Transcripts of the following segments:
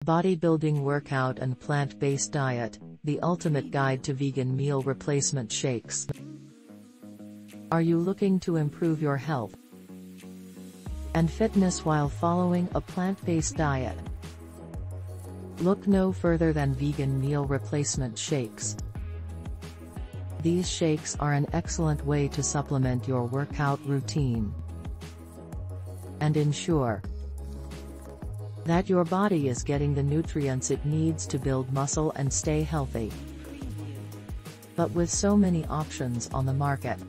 Bodybuilding workout and plant-based diet, the ultimate guide to vegan meal replacement shakes. Are you looking to improve your health and fitness while following a plant-based diet? Look no further than vegan meal replacement shakes. These shakes are an excellent way to supplement your workout routine and ensure that your body is getting the nutrients it needs to build muscle and stay healthy. But with so many options on the market,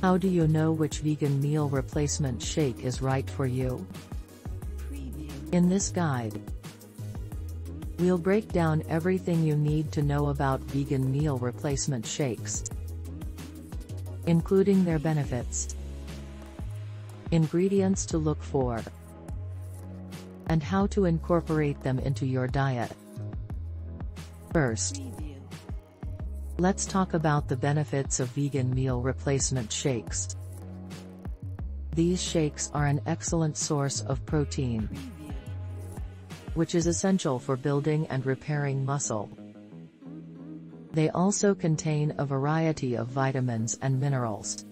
how do you know which vegan meal replacement shake is right for you? In this guide, we'll break down everything you need to know about vegan meal replacement shakes, including their benefits, ingredients to look for, and how to incorporate them into your diet. First, let's talk about the benefits of vegan meal replacement shakes. These shakes are an excellent source of protein, which is essential for building and repairing muscle. They also contain a variety of vitamins and minerals,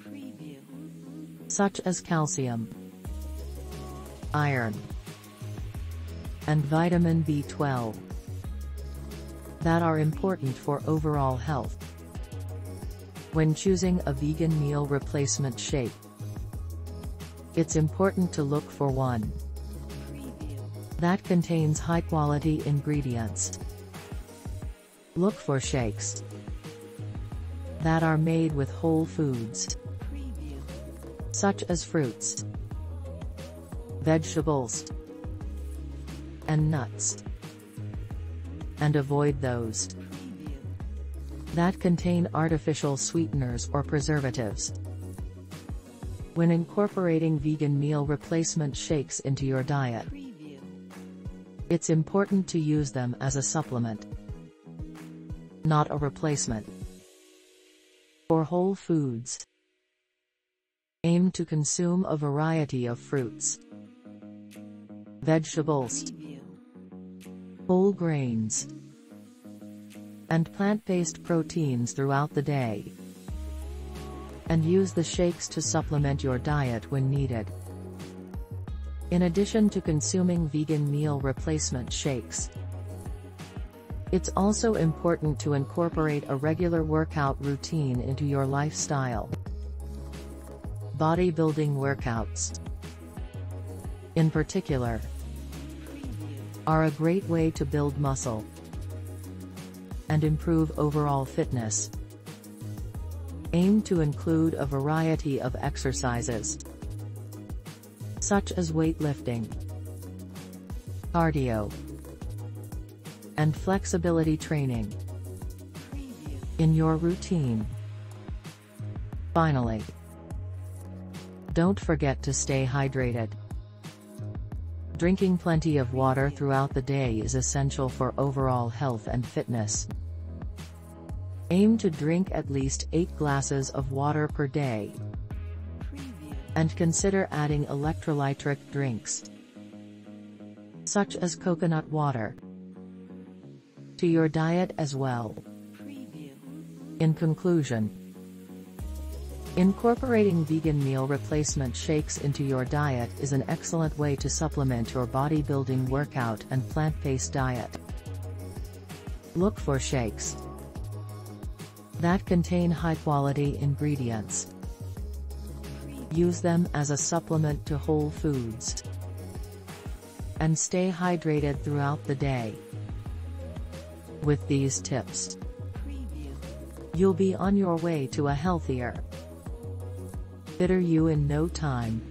such as calcium, iron, and vitamin B12, that are important for overall health. When choosing a vegan meal replacement shake, it's important to look for one that contains high-quality ingredients. Look for shakes that are made with whole foods, such as fruits, vegetables, and nuts, and avoid those that contain artificial sweeteners or preservatives. When incorporating vegan meal replacement shakes into your diet, it's important to use them as a supplement, not a replacement. For whole foods, aim to consume a variety of fruits, vegetables, whole grains, and plant-based proteins throughout the day, and use the shakes to supplement your diet when needed. In addition to consuming vegan meal replacement shakes, it's also important to incorporate a regular workout routine into your lifestyle. Bodybuilding workouts, in particular, are a great way to build muscle and improve overall fitness. Aim to include a variety of exercises, such as weightlifting, cardio, and flexibility training in your routine. Finally, don't forget to stay hydrated. Drinking plenty of water throughout the day is essential for overall health and fitness. Aim to drink at least 8 glasses of water per day, and consider adding electrolytic drinks, such as coconut water, to your diet as well. In conclusion, incorporating vegan meal replacement shakes into your diet is an excellent way to supplement your bodybuilding workout and plant-based diet. Look for shakes that contain high-quality ingredients. Use them as a supplement to whole foods, and stay hydrated throughout the day. With these tips, you'll be on your way to a healthier, fitter you in no time.